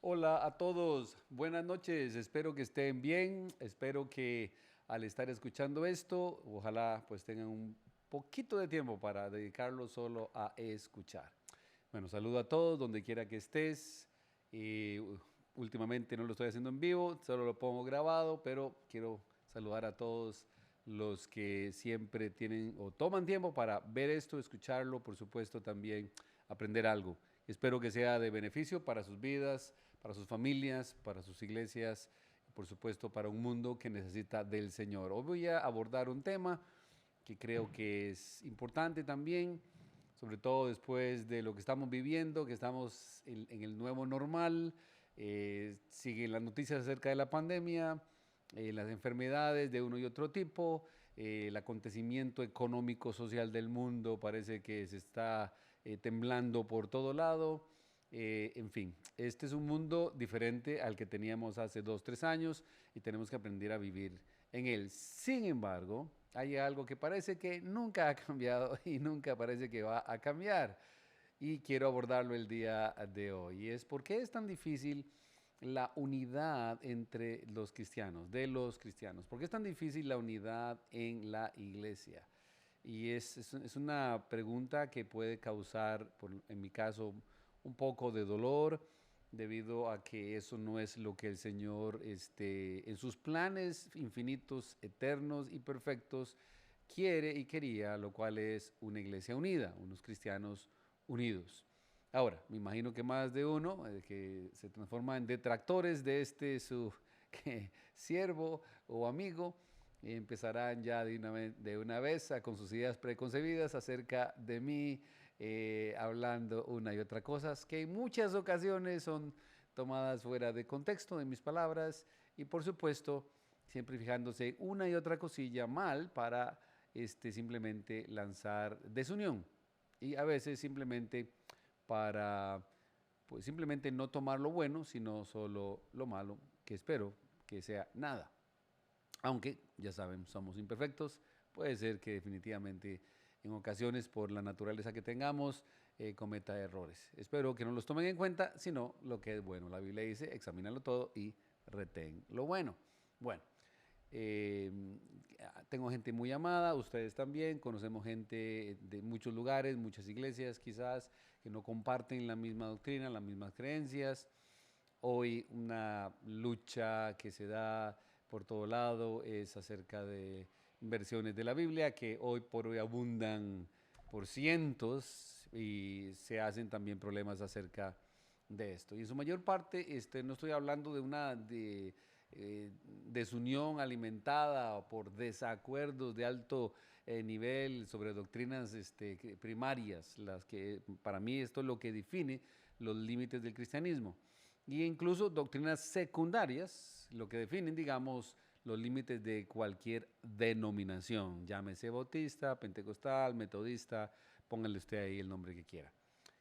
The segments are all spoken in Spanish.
Hola a todos, buenas noches, espero que estén bien, espero que al estar escuchando esto, ojalá pues tengan un poquito de tiempo para dedicarlo solo a escuchar. Bueno, saludo a todos donde quiera que estés. Últimamente no lo estoy haciendo en vivo, solo lo pongo grabado, pero quiero saludar a todos los que siempre tienen o toman tiempo para ver esto, escucharlo, por supuesto también aprender algo. Espero que sea de beneficio para sus vidas, para sus familias, para sus iglesias, y por supuesto para un mundo que necesita del Señor. Hoy voy a abordar un tema que creo que es importante también, sobre todo después de lo que estamos viviendo, que estamos en el nuevo normal. Siguen las noticias acerca de la pandemia, las enfermedades de uno y otro tipo, el acontecimiento económico social del mundo parece que se está temblando por todo lado. En fin, este es un mundo diferente al que teníamos hace 2, 3 años y tenemos que aprender a vivir en él. Sin embargo, hay algo que parece que nunca ha cambiado y nunca parece que va a cambiar. Y quiero abordarlo el día de hoy. Y es por qué es tan difícil la unidad entre los cristianos, de los cristianos. ¿Por qué es tan difícil la unidad en la iglesia? Y es una pregunta que puede causar, en mi caso, un poco de dolor, debido a que eso no es lo que el Señor, en sus planes infinitos, eternos y perfectos, quiere y quería, lo cual es una iglesia unida, unos cristianos unidos. Ahora, me imagino que más de uno que se transforma en detractores de su siervo o amigo, empezarán ya de una vez con sus ideas preconcebidas acerca de mí, hablando una y otra cosas que en muchas ocasiones son tomadas fuera de contexto de mis palabras y por supuesto siempre fijándose una y otra cosilla mal para simplemente lanzar desunión y a veces simplemente para pues simplemente no tomar lo bueno, sino solo lo malo, que espero que sea nada. Aunque, ya saben, somos imperfectos, puede ser que definitivamente en ocasiones por la naturaleza que tengamos cometa errores. Espero que no los tomen en cuenta, sino lo que es bueno. La Biblia dice, examínalo todo y retén lo bueno. Bueno, eh, tengo gente muy amada, ustedes también, conocemos gente de muchos lugares, muchas iglesias quizás, que no comparten la misma doctrina, las mismas creencias. Hoy una lucha que se da por todo lado es acerca de versiones de la Biblia que hoy por hoy abundan por cientos y se hacen también problemas acerca de esto. Y en su mayor parte no estoy hablando de una desunión alimentada por desacuerdos de alto nivel sobre doctrinas primarias, las que para mí esto es lo que define los límites del cristianismo y incluso doctrinas secundarias, lo que definen, digamos, los límites de cualquier denominación, llámese bautista, pentecostal, metodista, póngale usted ahí el nombre que quiera.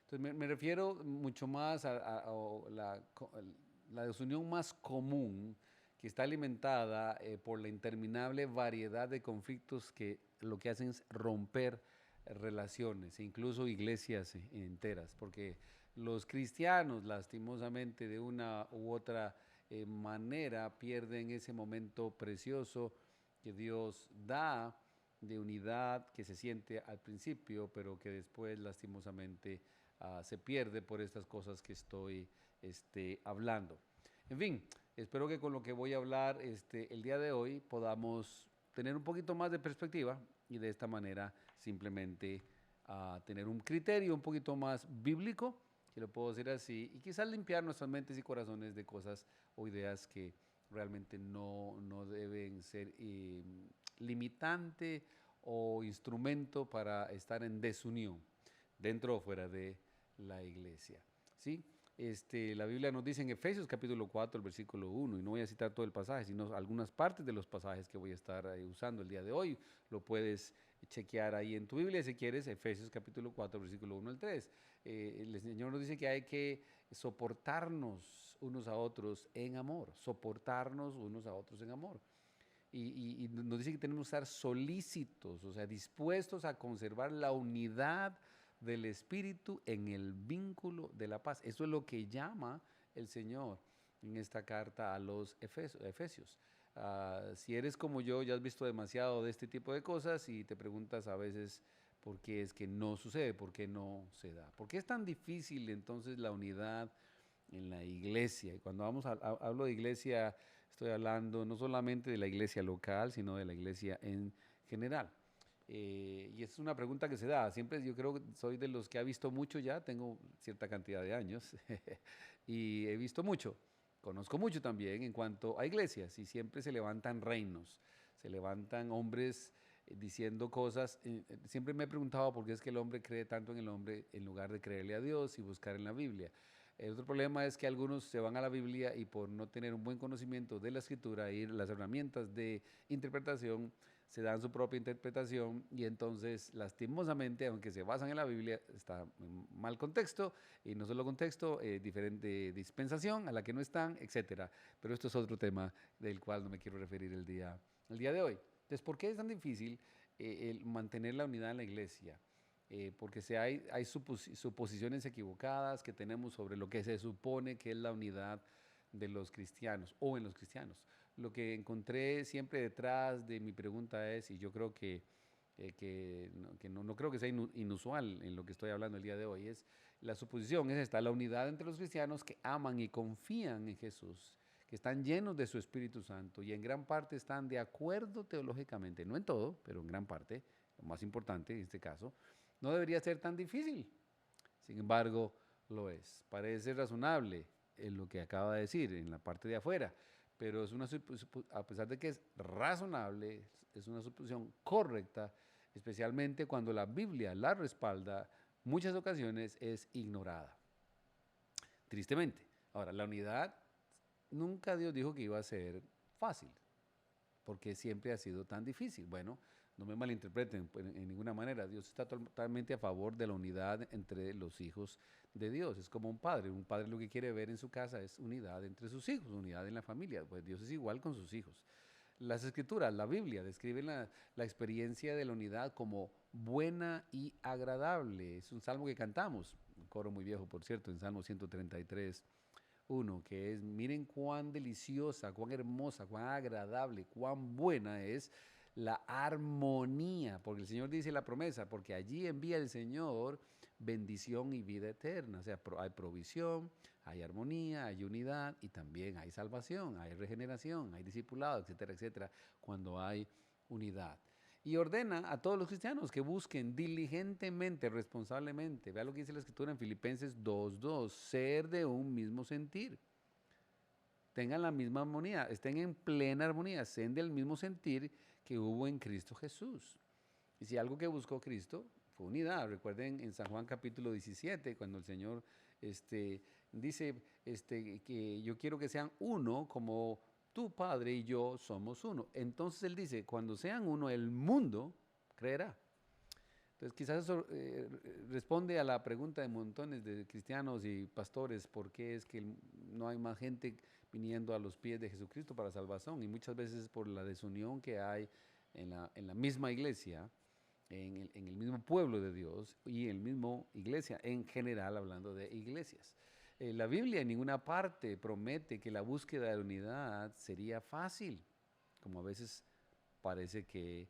Entonces me refiero mucho más a la desunión más común que está alimentada por la interminable variedad de conflictos que lo que hacen es romper relaciones, e incluso iglesias enteras, porque los cristianos, lastimosamente, de una u otra manera, pierden ese momento precioso que Dios da de unidad que se siente al principio, pero que después, lastimosamente, se pierde por estas cosas que estoy hablando. En fin, espero que con lo que voy a hablar el día de hoy podamos tener un poquito más de perspectiva y de esta manera simplemente tener un criterio un poquito más bíblico, si lo puedo decir así, y quizás limpiar nuestras mentes y corazones de cosas o ideas que realmente no deben ser limitante o instrumento para estar en desunión dentro o fuera de la iglesia. ¿Sí? La Biblia nos dice en Efesios capítulo 4, el versículo 1, y no voy a citar todo el pasaje, sino algunas partes de los pasajes que voy a estar usando el día de hoy. Lo puedes chequear ahí en tu Biblia si quieres, Efesios capítulo 4, versículo 1 al 3. El Señor nos dice que hay que soportarnos unos a otros en amor, soportarnos unos a otros en amor. Y nos dice que tenemos que estar solícitos, o sea, dispuestos a conservar la unidad del Espíritu en el vínculo de la paz. Eso es lo que llama el Señor en esta carta a los Efesios. Si eres como yo, ya has visto demasiado de este tipo de cosas y te preguntas a veces por qué es que no sucede, por qué no se da. ¿Por qué es tan difícil entonces la unidad en la iglesia? Y cuando hablo de iglesia, estoy hablando no solamente de la iglesia local, sino de la iglesia en general. Y es una pregunta que se da. Siempre yo creo que soy de los que ha visto mucho ya, tengo cierta cantidad de años y he visto mucho. Conozco mucho también en cuanto a iglesias y siempre se levantan reinos, se levantan hombres diciendo cosas. Siempre me he preguntado por qué es que el hombre cree tanto en el hombre en lugar de creerle a Dios y buscar en la Biblia. El otro problema es que algunos se van a la Biblia y por no tener un buen conocimiento de la escritura y las herramientas de interpretación, se dan su propia interpretación y entonces lastimosamente, aunque se basan en la Biblia, está en mal contexto y no solo contexto, diferente dispensación a la que no están, etcétera. Pero esto es otro tema del cual no me quiero referir el día de hoy. Entonces, ¿por qué es tan difícil el mantener la unidad en la iglesia? Porque hay suposiciones equivocadas que tenemos sobre lo que se supone que es la unidad de los cristianos o en los cristianos. Lo que encontré siempre detrás de mi pregunta es, y yo creo no creo que sea inusual en lo que estoy hablando el día de hoy, es la suposición, es esta, la unidad entre los cristianos que aman y confían en Jesús, que están llenos de su Espíritu Santo y en gran parte están de acuerdo teológicamente, no en todo, pero en gran parte, lo más importante en este caso, no debería ser tan difícil. Sin embargo, lo es. Parece razonable en lo que acaba de decir, en la parte de afuera, pero es a pesar de que es razonable, es una suposición correcta, especialmente cuando la Biblia la respalda, muchas ocasiones es ignorada. Tristemente. Ahora, la unidad, nunca Dios dijo que iba a ser fácil, porque siempre ha sido tan difícil. Bueno, no me malinterpreten en ninguna manera. Dios está totalmente a favor de la unidad entre los hijos de Dios. Es como un padre. Un padre lo que quiere ver en su casa es unidad entre sus hijos, unidad en la familia. Pues Dios es igual con sus hijos. Las escrituras, la Biblia, describen la experiencia de la unidad como buena y agradable. Es un salmo que cantamos, un coro muy viejo, por cierto, en Salmo 133. Uno, que es, miren cuán deliciosa, cuán hermosa, cuán agradable, cuán buena es la armonía, porque el Señor dice la promesa, porque allí envía el Señor bendición y vida eterna, o sea, hay provisión, hay armonía, hay unidad y también hay salvación, hay regeneración, hay discipulado, etcétera, etcétera, cuando hay unidad. Y ordena a todos los cristianos que busquen diligentemente, responsablemente. Vea lo que dice la Escritura en Filipenses 2:2, ser de un mismo sentir. Tengan la misma armonía, estén en plena armonía, sean del mismo sentir que hubo en Cristo Jesús. Y si algo que buscó Cristo fue unidad. Recuerden en San Juan capítulo 17, cuando el Señor dice que yo quiero que sean uno como tu Padre y yo somos uno. Entonces Él dice, cuando sean uno, el mundo creerá. Entonces quizás eso responde a la pregunta de montones de cristianos y pastores, ¿por qué es que no hay más gente viniendo a los pies de Jesucristo para salvación? Y muchas veces por la desunión que hay en la misma iglesia, en el mismo pueblo de Dios y en la misma iglesia, en general hablando de iglesias. La Biblia en ninguna parte promete que la búsqueda de unidad sería fácil, como a veces parece que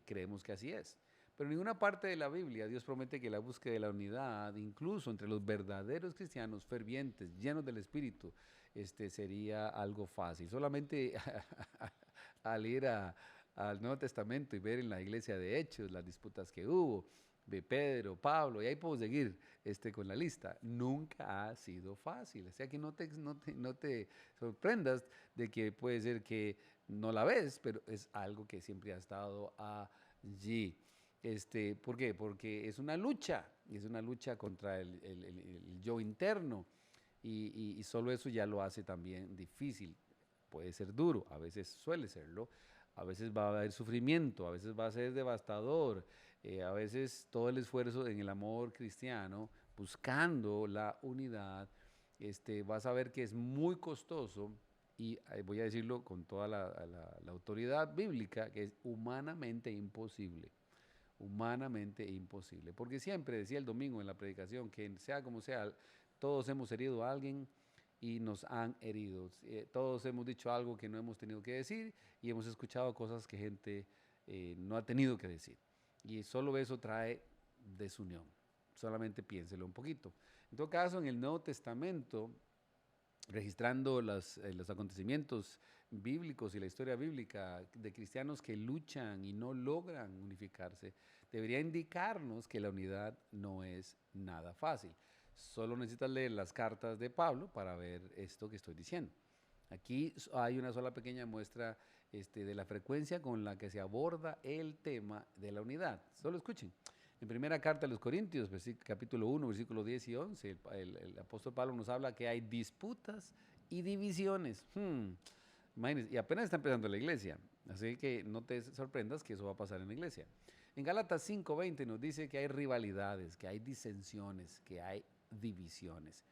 creemos que así es. Pero en ninguna parte de la Biblia Dios promete que la búsqueda de la unidad, incluso entre los verdaderos cristianos fervientes, llenos del Espíritu, sería algo fácil. Solamente al ir al Nuevo Testamento y ver en la iglesia de Hechos las disputas que hubo, de Pedro, Pablo, y ahí puedo seguir con la lista. Nunca ha sido fácil. O sea que no te sorprendas de que puede ser que no la ves, pero es algo que siempre ha estado allí. ¿Por qué? Porque es una lucha contra el yo interno y solo eso ya lo hace también difícil. Puede ser duro, a veces suele serlo, a veces va a haber sufrimiento, a veces va a ser devastador, a veces todo el esfuerzo en el amor cristiano, buscando la unidad, vas a ver que es muy costoso y voy a decirlo con toda la autoridad bíblica, que es humanamente imposible. Humanamente imposible. Porque siempre decía el domingo en la predicación que sea como sea, todos hemos herido a alguien y nos han herido. Todos hemos dicho algo que no hemos tenido que decir y hemos escuchado cosas que gente no ha tenido que decir. Y solo eso trae desunión. Solamente piénselo un poquito. En todo caso, en el Nuevo Testamento, registrando los acontecimientos bíblicos y la historia bíblica de cristianos que luchan y no logran unificarse, debería indicarnos que la unidad no es nada fácil. Solo necesitas leer las cartas de Pablo para ver esto que estoy diciendo. Aquí hay una sola pequeña muestra de la frecuencia con la que se aborda el tema de la unidad. Solo escuchen. En primera carta a los Corintios, capítulo 1, versículo 10 y 11, el apóstol Pablo nos habla que hay disputas y divisiones. Imagínense, y apenas está empezando la iglesia, así que no te sorprendas que eso va a pasar en la iglesia. En Gálatas 5:20 nos dice que hay rivalidades, que hay disensiones, que hay divisiones.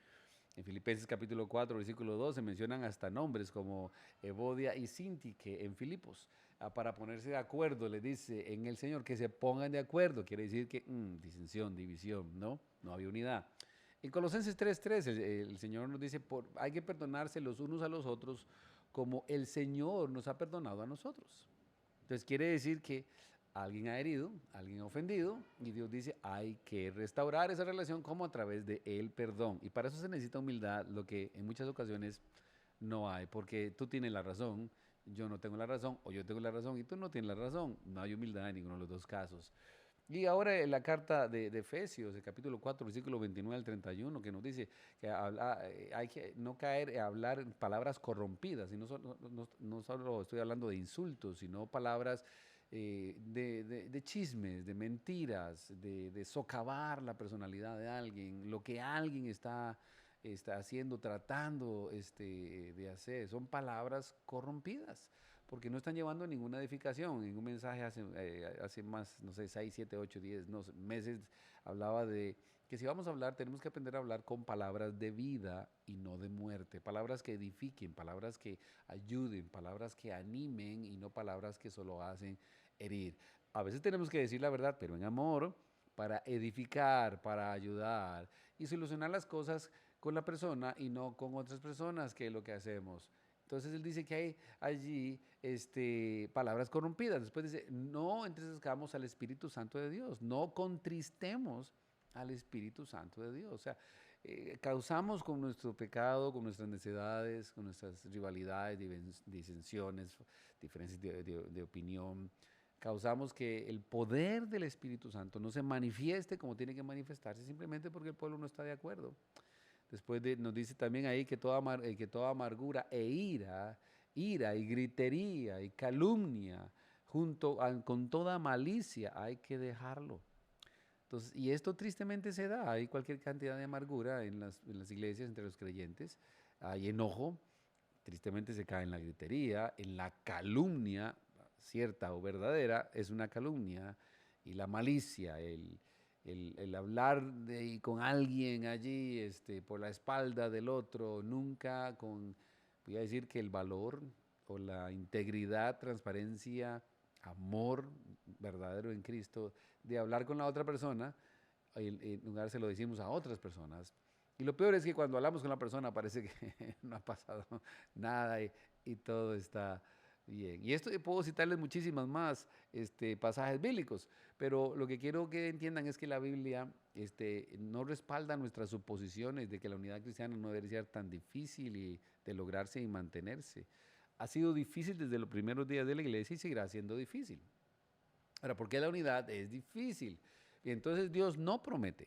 En Filipenses capítulo 4, versículo 2 se mencionan hasta nombres como Evodia y Sintique en Filipos. Para ponerse de acuerdo, le dice en el Señor que se pongan de acuerdo. Quiere decir que disensión, división, ¿no? No había unidad. En Colosenses 3:3 el Señor nos dice, hay que perdonarse los unos a los otros como el Señor nos ha perdonado a nosotros. Entonces quiere decir que alguien ha herido, alguien ha ofendido, y Dios dice, hay que restaurar esa relación como a través de el perdón. Y para eso se necesita humildad, lo que en muchas ocasiones no hay, porque tú tienes la razón, yo no tengo la razón, o yo tengo la razón y tú no tienes la razón. No hay humildad en ninguno de los dos casos. Y ahora en la carta de Efesios, el capítulo 4, versículo 29 al 31, que nos dice que hay que no caer en hablar palabras corrompidas, y no solo estoy hablando de insultos, sino palabras de chismes, de mentiras, de socavar la personalidad de alguien, lo que alguien está haciendo, tratando de hacer. Son palabras corrompidas, porque no están llevando a ninguna edificación. En un mensaje hace más, no sé, 6, 7, 8, 10 no sé, meses, hablaba de que si vamos a hablar, tenemos que aprender a hablar con palabras de vida y no de muerte. Palabras que edifiquen, palabras que ayuden, palabras que animen y no palabras que solo hacen herir. A veces tenemos que decir la verdad, pero en amor, para edificar, para ayudar y solucionar las cosas con la persona y no con otras personas, que es lo que hacemos. Entonces él dice que hay allí palabras corrompidas. Después dice, no entristezcamos al Espíritu Santo de Dios, no contristemos al Espíritu Santo de Dios. O sea, causamos con nuestro pecado, con nuestras necesidades, con nuestras rivalidades, disensiones, diferencias de opinión, causamos que el poder del Espíritu Santo no se manifieste como tiene que manifestarse, simplemente porque el pueblo no está de acuerdo. Después nos dice también ahí que toda amargura e ira y gritería y calumnia, con toda malicia, hay que dejarlo. Entonces, y esto tristemente se da, hay cualquier cantidad de amargura en las iglesias, entre los creyentes, hay enojo, tristemente se cae en la gritería, en la calumnia, cierta o verdadera, es una calumnia, y la malicia, el hablar con alguien allí por la espalda del otro, nunca voy a decir que el valor o la integridad, transparencia, amor verdadero en Cristo, de hablar con la otra persona, en lugar se lo decimos a otras personas. Y lo peor es que cuando hablamos con la persona parece que no ha pasado nada y todo está bien. Y esto puedo citarles muchísimas más pasajes bíblicos, pero lo que quiero que entiendan es que la Biblia no respalda nuestras suposiciones de que la unidad cristiana no debería ser tan difícil de lograrse y mantenerse. Ha sido difícil desde los primeros días de la iglesia y seguirá siendo difícil. Ahora, ¿por qué la unidad es difícil? Y entonces Dios no promete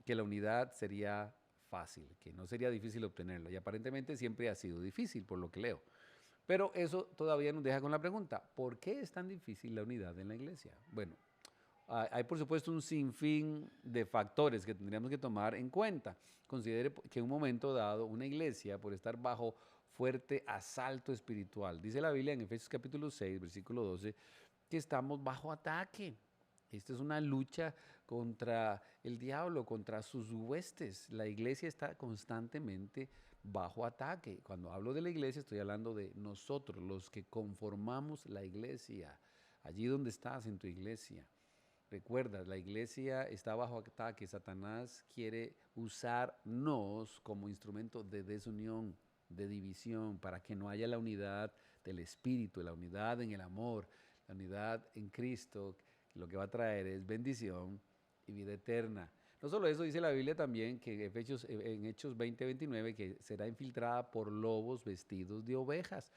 que la unidad sería fácil, que no sería difícil obtenerla. Y aparentemente siempre ha sido difícil, por lo que leo. Pero eso todavía nos deja con la pregunta, ¿por qué es tan difícil la unidad en la iglesia? Bueno, hay por supuesto un sinfín de factores que tendríamos que tomar en cuenta. Considere que en un momento dado una iglesia, por estar bajo fuerte asalto espiritual, dice la Biblia en Efesios capítulo 6, versículo 12, que estamos bajo ataque. Esta es una lucha contra el diablo, contra sus huestes. La iglesia está constantemente bajo ataque. Cuando hablo de la iglesia estoy hablando de nosotros, los que conformamos la iglesia, allí donde estás en tu iglesia. Recuerda, la iglesia está bajo ataque. Satanás quiere usarnos como instrumento de desunión, de división, para que no haya la unidad del Espíritu, la unidad en el amor, la unidad en Cristo, que lo que va a traer es bendición y vida eterna. No solo eso, dice la Biblia también que en Hechos 20:29, que será infiltrada por lobos vestidos de ovejas.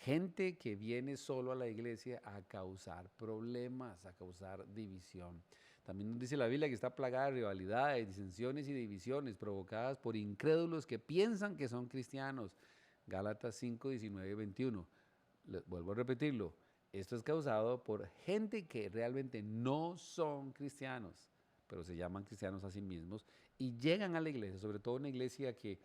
Gente que viene solo a la iglesia a causar problemas, a causar división. También nos dice la Biblia que está plagada de rivalidades, disensiones y divisiones provocadas por incrédulos que piensan que son cristianos. Gálatas 5:19-21. Vuelvo a repetirlo. Esto es causado por gente que realmente no son cristianos, pero se llaman cristianos a sí mismos y llegan a la iglesia, sobre todo una iglesia que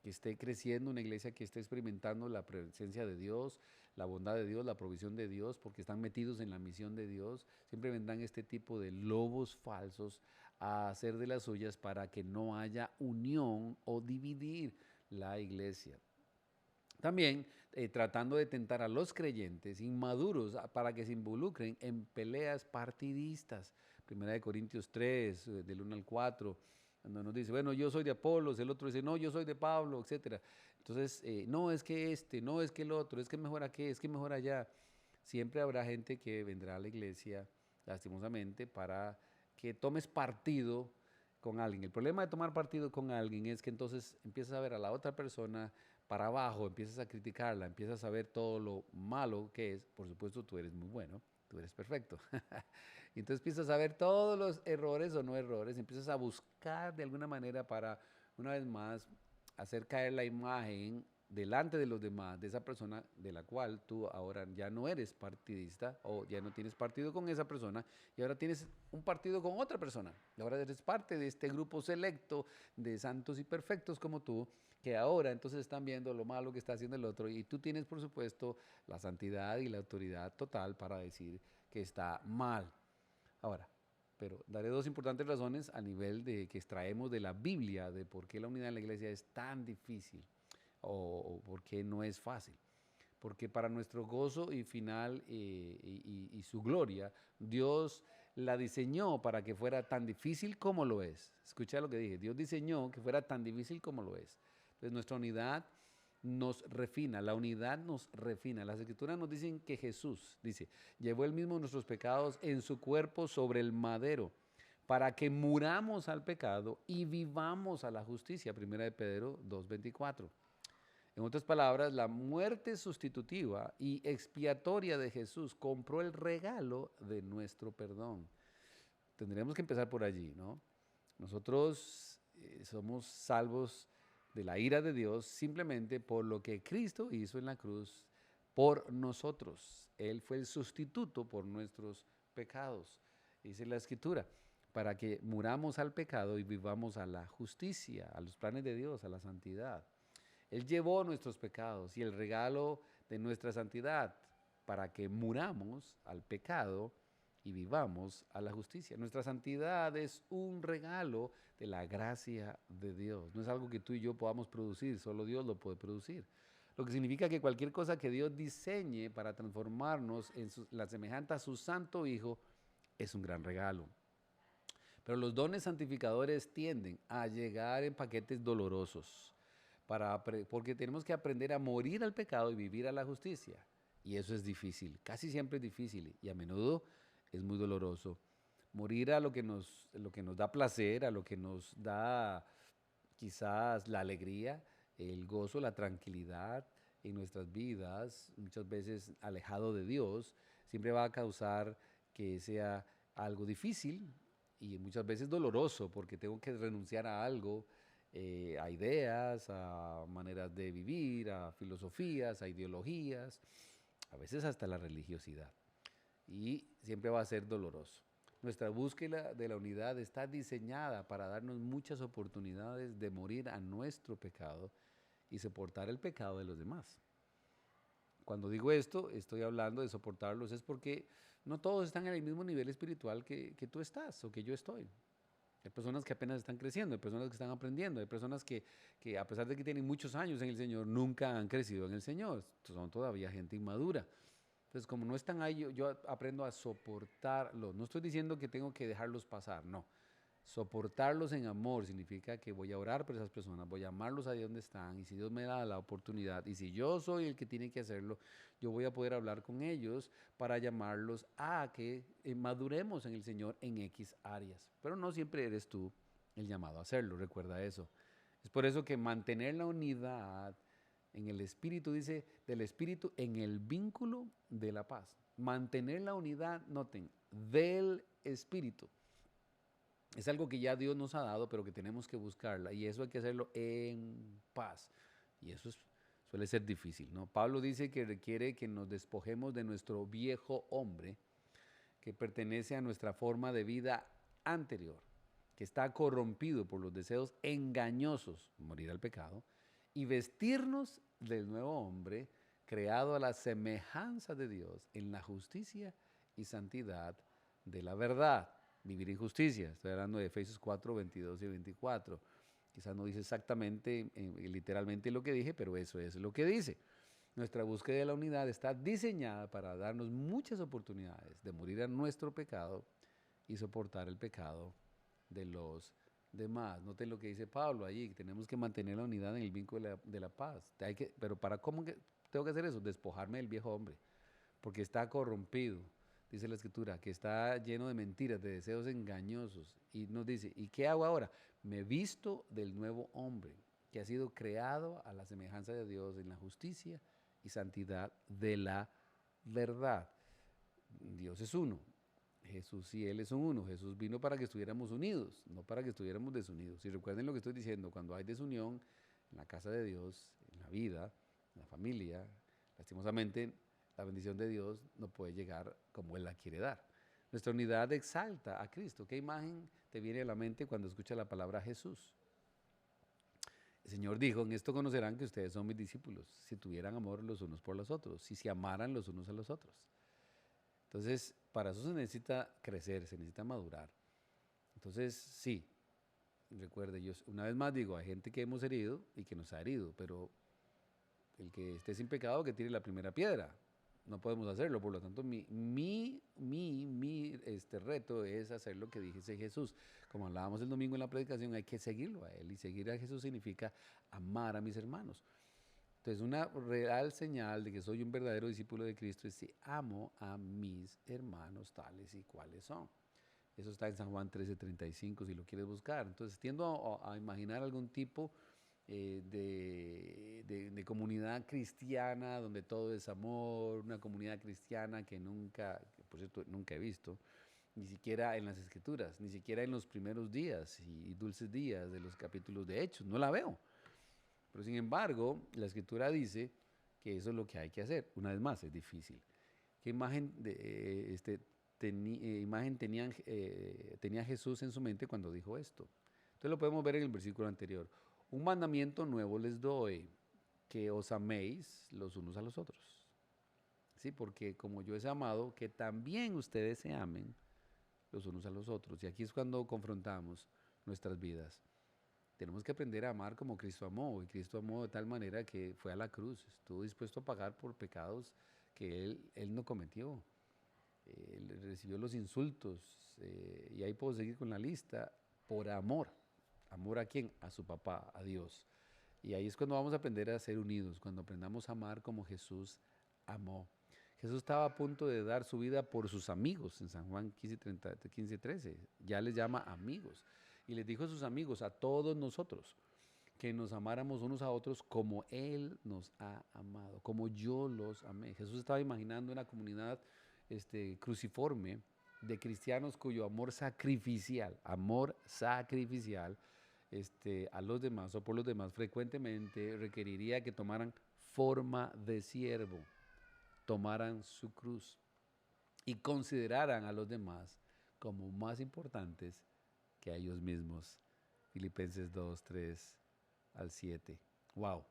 esté creciendo, una iglesia que esté experimentando la presencia de Dios, la bondad de Dios, la provisión de Dios, porque están metidos en la misión de Dios. Siempre vendrán este tipo de lobos falsos a hacer de las suyas para que no haya unión o dividir la iglesia. También tratando de tentar a los creyentes inmaduros para que se involucren en peleas partidistas. Primera de Corintios 3, del 1 al 4, cuando nos dice, bueno, yo soy de Apolos, el otro dice, no, yo soy de Pablo, etc. Entonces, no es que no es que el otro, es que mejor aquí, es que mejor allá. Siempre habrá gente que vendrá a la iglesia, lastimosamente, para que tomes partido con alguien. El problema de tomar partido con alguien es que entonces empiezas a ver a la otra persona para abajo, empiezas a criticarla, empiezas a ver todo lo malo que es. Por supuesto, tú eres muy bueno, tú eres perfecto. Y entonces empiezas a ver todos los errores o no errores, empiezas a buscar de alguna manera para, una vez más, hacer caer la imagen delante de los demás, de esa persona de la cual tú ahora ya no eres partidista o ya no tienes partido con esa persona y ahora tienes un partido con otra persona. Y ahora eres parte de este grupo selecto de santos y perfectos como tú, que ahora entonces están viendo lo malo que está haciendo el otro y tú tienes, por supuesto, la santidad y la autoridad total para decir que está mal. Ahora, pero daré dos importantes razones a nivel de que extraemos de la Biblia de por qué la unidad en la iglesia es tan difícil o por qué no es fácil. Porque para nuestro gozo y final y su gloria, Dios la diseñó para que fuera tan difícil como lo es. Escucha lo que dije, Dios diseñó que fuera tan difícil como lo es. Entonces nuestra unidad nos refina, la unidad nos refina. Las escrituras nos dicen que Jesús, dice, llevó él mismo nuestros pecados en su cuerpo sobre el madero, para que muramos al pecado y vivamos a la justicia. Primera de Pedro 2:24. En otras palabras, la muerte sustitutiva y expiatoria de Jesús compró el regalo de nuestro perdón. Tendríamos que empezar por allí, ¿no? Nosotros somos salvos de la ira de Dios simplemente por lo que Cristo hizo en la cruz por nosotros. Él fue el sustituto por nuestros pecados. Dice la Escritura, para que muramos al pecado y vivamos a la justicia, a los planes de Dios, a la santidad. Él llevó nuestros pecados y el regalo de nuestra santidad para que muramos al pecado y vivamos a la justicia. Nuestra santidad es un regalo de la gracia de Dios. No es algo que tú y yo podamos producir, solo Dios lo puede producir. Lo que significa que cualquier cosa que Dios diseñe para transformarnos en la semejanza a su santo Hijo es un gran regalo. Pero los dones santificadores tienden a llegar en paquetes dolorosos, porque tenemos que aprender a morir al pecado y vivir a la justicia. Y eso es difícil, casi siempre es difícil y a menudo es muy doloroso. Morir a lo que nos da placer, a lo que nos da quizás la alegría, el gozo, la tranquilidad en nuestras vidas, muchas veces alejado de Dios, siempre va a causar que sea algo difícil y muchas veces doloroso porque tengo que renunciar a algo, a ideas, a maneras de vivir, a filosofías, a ideologías, a veces hasta la religiosidad. Y siempre va a ser doloroso. Nuestra búsqueda de la unidad está diseñada para darnos muchas oportunidades de morir a nuestro pecado y soportar el pecado de los demás. Cuando digo esto, estoy hablando de soportarlos, es porque no todos están en el mismo nivel espiritual que tú estás o que yo estoy. Hay personas que apenas están creciendo, hay personas que están aprendiendo, hay personas que a pesar de que tienen muchos años en el Señor, nunca han crecido en el Señor. Son todavía gente inmadura. Entonces, como no están ahí, yo aprendo a soportarlos. No estoy diciendo que tengo que dejarlos pasar, no. Soportarlos en amor significa que voy a orar por esas personas, voy a amarlos ahí donde están, y si Dios me da la oportunidad, y si yo soy el que tiene que hacerlo, yo voy a poder hablar con ellos para llamarlos a que maduremos en el Señor en X áreas. Pero no siempre eres tú el llamado a hacerlo, recuerda eso. Es por eso que mantener la unidad en el espíritu, dice, del espíritu en el vínculo de la paz. Mantener la unidad, noten, del espíritu. Es algo que ya Dios nos ha dado, pero que tenemos que buscarla. Y eso hay que hacerlo en paz. Y eso suele ser difícil, ¿no? Pablo dice que requiere que nos despojemos de nuestro viejo hombre, que pertenece a nuestra forma de vida anterior, que está corrompido por los deseos engañosos, morir al pecado, y vestirnos del nuevo hombre, creado a la semejanza de Dios en la justicia y santidad de la verdad. Vivir en justicia. Estoy hablando de Efesios 4, 22 y 24. Quizás no dice exactamente, literalmente lo que dije, pero eso es lo que dice. Nuestra búsqueda de la unidad está diseñada para darnos muchas oportunidades de morir a nuestro pecado y soportar el pecado de los demás. Noten lo que dice Pablo allí, que tenemos que mantener la unidad en el vínculo de la paz. Pero ¿para cómo tengo que hacer eso? Despojarme del viejo hombre, porque está corrompido. Dice la Escritura, que está lleno de mentiras, de deseos engañosos. Y nos dice, ¿y qué hago ahora? Me visto del nuevo hombre, que ha sido creado a la semejanza de Dios en la justicia y santidad de la verdad. Dios es uno. Jesús y Él son uno. Jesús vino para que estuviéramos unidos, no para que estuviéramos desunidos. Y recuerden lo que estoy diciendo, cuando hay desunión en la casa de Dios, en la vida, en la familia, lastimosamente, la bendición de Dios no puede llegar como Él la quiere dar. Nuestra unidad exalta a Cristo. ¿Qué imagen te viene a la mente cuando escuchas la palabra Jesús? El Señor dijo, en esto conocerán que ustedes son mis discípulos, si tuvieran amor los unos por los otros, si se amaran los unos a los otros. Entonces, para eso se necesita crecer, se necesita madurar. Entonces, sí, recuerde, yo una vez más digo, hay gente que hemos herido y que nos ha herido, pero el que esté sin pecado que tire la primera piedra. No podemos hacerlo, por lo tanto, mi reto es hacer lo que dijese Jesús. Como hablábamos el domingo en la predicación, hay que seguirlo a Él, y seguir a Jesús significa amar a mis hermanos. Entonces, una real señal de que soy un verdadero discípulo de Cristo es si amo a mis hermanos tales y cuales son. Eso está en San Juan 13:35, si lo quieres buscar. Entonces, tiendo a imaginar algún tipo de comunidad cristiana donde todo es amor, una comunidad cristiana que nunca, por cierto, nunca he visto, ni siquiera en las Escrituras, ni siquiera en los primeros días y dulces días de los capítulos de Hechos, no la veo. Pero sin embargo, la Escritura dice que eso es lo que hay que hacer. Una vez más, es difícil. ¿Qué imagen tenía Jesús en su mente cuando dijo esto? Entonces lo podemos ver en el versículo anterior. Un mandamiento nuevo les doy, que os améis los unos a los otros. Sí, porque como yo he amado, que también ustedes se amen los unos a los otros. Y aquí es cuando confrontamos nuestras vidas. Tenemos que aprender a amar como Cristo amó. Y Cristo amó de tal manera que fue a la cruz. Estuvo dispuesto a pagar por pecados que Él no cometió. Él recibió los insultos. Y ahí puedo seguir con la lista. Por amor. ¿Amor a quién? A su papá, a Dios. Y ahí es cuando vamos a aprender a ser unidos. Cuando aprendamos a amar como Jesús amó. Jesús estaba a punto de dar su vida por sus amigos en San Juan 15:13. Ya les llama amigos. Y les dijo a sus amigos, a todos nosotros, que nos amáramos unos a otros como Él nos ha amado, como yo los amé. Jesús estaba imaginando una comunidad cruciforme de cristianos cuyo amor sacrificial a los demás o por los demás frecuentemente requeriría que tomaran forma de siervo, tomaran su cruz y consideraran a los demás como más importantes que a ellos mismos. Filipenses 2, 3 al 7. Wow.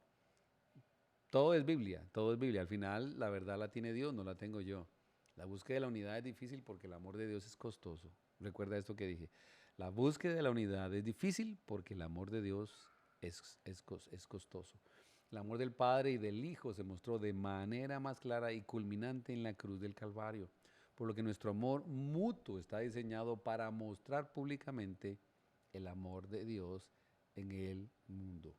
Todo es Biblia, todo es Biblia. Al final la verdad la tiene Dios, no la tengo yo. La búsqueda de la unidad es difícil porque el amor de Dios es costoso. Recuerda esto que dije. La búsqueda de la unidad es difícil porque el amor de Dios es costoso. El amor del Padre y del Hijo se mostró de manera más clara y culminante en la cruz del Calvario, por lo que nuestro amor mutuo está diseñado para mostrar públicamente el amor de Dios en el mundo.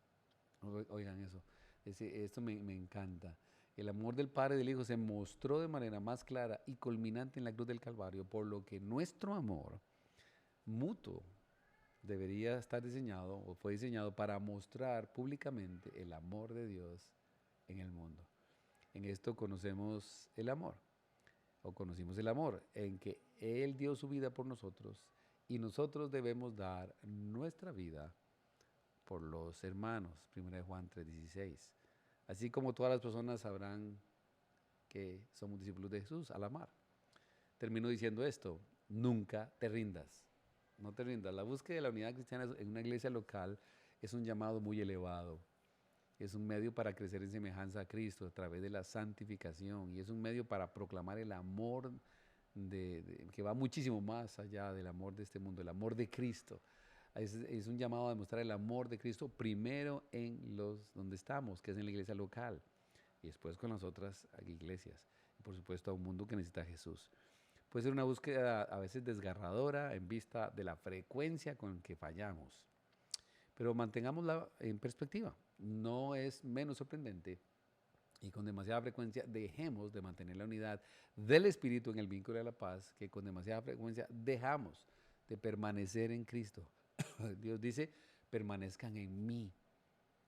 Oigan eso, esto me encanta. El amor del Padre y del Hijo se mostró de manera más clara y culminante en la cruz del Calvario, por lo que nuestro amor mutuo debería estar diseñado o fue diseñado para mostrar públicamente el amor de Dios en el mundo. En esto conocemos el amor, o conocimos el amor, en que Él dio su vida por nosotros y nosotros debemos dar nuestra vida por los hermanos. 1 Juan 3:16. Así como todas las personas sabrán que somos discípulos de Jesús al amar. Termino diciendo esto: nunca te rindas. No te rindas. La búsqueda de la unidad cristiana en una iglesia local es un llamado muy elevado. Es un medio para crecer en semejanza a Cristo a través de la santificación, y es un medio para proclamar el amor que va muchísimo más allá del amor de este mundo, el amor de Cristo. Es un llamado a demostrar el amor de Cristo primero en donde estamos, que es en la iglesia local, y después con las otras iglesias, y por supuesto a un mundo que necesita a Jesús. Puede ser una búsqueda a veces desgarradora en vista de la frecuencia con que fallamos, pero mantengámosla en perspectiva. No es menos sorprendente y con demasiada frecuencia dejemos de mantener la unidad del Espíritu en el vínculo de la paz, que con demasiada frecuencia dejamos de permanecer en Cristo. Dios dice: permanezcan en mí.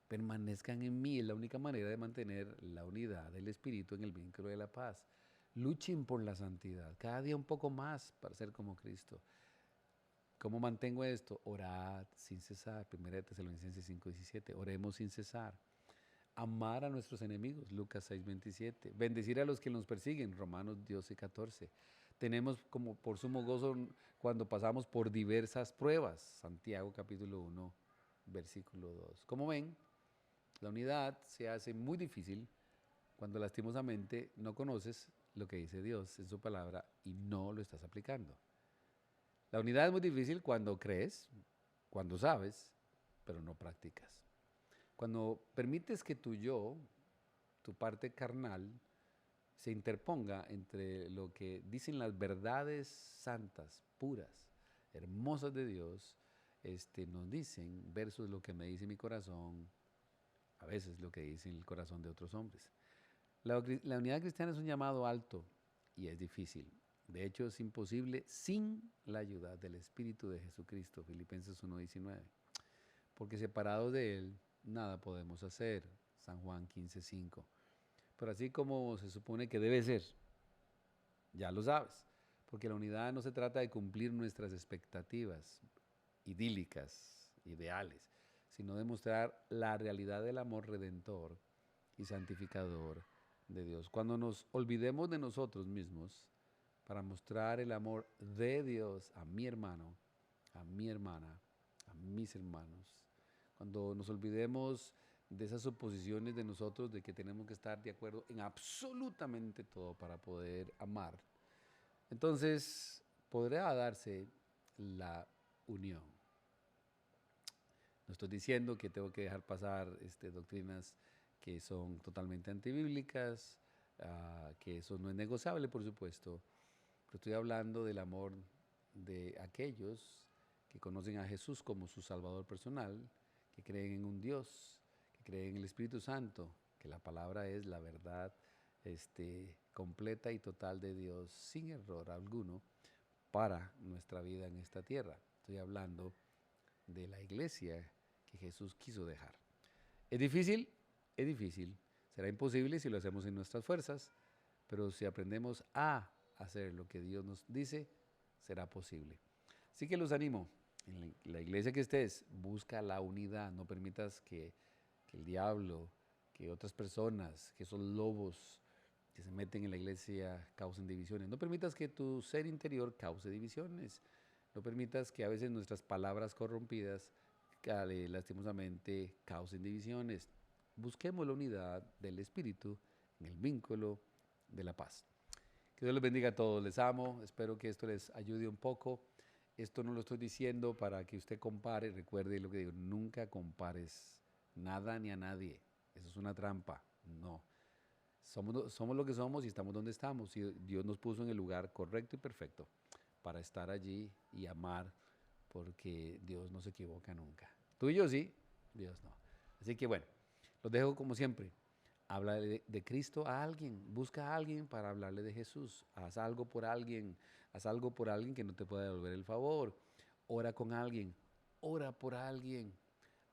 Permanezcan en mí. Es la única manera de mantener la unidad del Espíritu en el vínculo de la paz. Luchen por la santidad, cada día un poco más para ser como Cristo. ¿Cómo mantengo esto? Orad sin cesar. 1 Tesalonicenses 5:17. Oremos sin cesar. Amar a nuestros enemigos. Lucas 6:27. Bendecir a los que nos persiguen. Romanos 12:14. Tenemos como por sumo gozo cuando pasamos por diversas pruebas. Santiago capítulo 1, versículo 2. Como ven, la unidad se hace muy difícil cuando lastimosamente no conoces lo que dice Dios en su palabra y no lo estás aplicando. La unidad es muy difícil cuando crees, cuando sabes, pero no practicas. Cuando permites que tu yo, tu parte carnal, se interponga entre lo que dicen las verdades santas, puras, hermosas de Dios, nos dicen versus lo que me dice mi corazón, a veces lo que dice el corazón de otros hombres. La unidad cristiana es un llamado alto y es difícil. De hecho, es imposible sin la ayuda del Espíritu de Jesucristo, Filipenses 1:19. Porque separados de Él, nada podemos hacer, San Juan 15:5. Pero así como se supone que debe ser, ya lo sabes, porque la unidad no se trata de cumplir nuestras expectativas idílicas, ideales, sino de mostrar la realidad del amor redentor y santificador de Dios. Cuando nos olvidemos de nosotros mismos para mostrar el amor de Dios a mi hermano, a mi hermana, a mis hermanos, cuando nos olvidemos de esas suposiciones de nosotros de que tenemos que estar de acuerdo en absolutamente todo para poder amar, entonces podrá darse la unión. No estoy diciendo que tengo que dejar pasar doctrinas que son totalmente antibíblicas, que eso no es negociable, por supuesto, pero estoy hablando del amor de aquellos que conocen a Jesús como su Salvador personal, que creen en un Dios, que creen en el Espíritu Santo, que la palabra es la verdad completa y total de Dios, sin error alguno, para nuestra vida en esta tierra. Estoy hablando de la iglesia que Jesús quiso dejar. ¿Es difícil? Es difícil. Será imposible si lo hacemos en nuestras fuerzas, pero si aprendemos a hacer lo que Dios nos dice, será posible. Así que los animo. En la iglesia que estés, busca la unidad. No permitas que el diablo, que otras personas, que esos lobos que se meten en la iglesia causen divisiones. No permitas que tu ser interior cause divisiones. No permitas que a veces nuestras palabras corrompidas lastimosamente causen divisiones. Busquemos la unidad del Espíritu en el vínculo de la paz. Que Dios les bendiga a todos. Les amo. Espero que esto les ayude un poco. Esto no lo estoy diciendo para que usted compare. Recuerde lo que digo. Nunca compares nada ni a nadie. Eso es es una trampa. No. Somos lo que somos y estamos donde estamos. Y Dios nos puso en el lugar correcto y perfecto para estar allí y amar, porque Dios no se equivoca nunca. Tú y yo sí, Dios no. Así que bueno, los dejo como siempre. Habla de Cristo a alguien, busca a alguien para hablarle de Jesús. Haz algo por alguien que no te pueda devolver el favor. Ora con alguien, ora por alguien.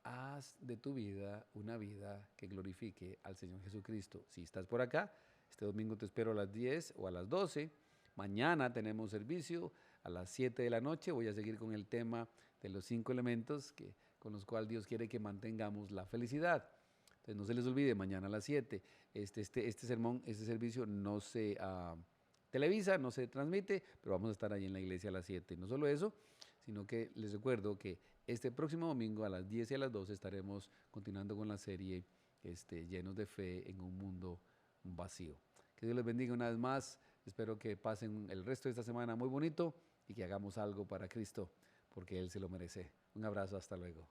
Haz de tu vida una vida que glorifique al Señor Jesucristo. Si estás por acá, este domingo te espero a las 10 o a las 12. Mañana tenemos servicio a las 7 de la noche. Voy a seguir con el tema de los 5 elementos con los cuales Dios quiere que mantengamos la felicidad. Entonces no se les olvide, mañana a las 7. Este sermón, este servicio no se televisa, no se transmite, pero vamos a estar ahí en la iglesia a las 7. No solo eso, sino que les recuerdo que este próximo domingo a las 10 y a las 12 estaremos continuando con la serie Llenos de Fe en un Mundo Vacío. Que Dios les bendiga una vez más. Espero que pasen el resto de esta semana muy bonito y que hagamos algo para Cristo, porque Él se lo merece. Un abrazo, hasta luego.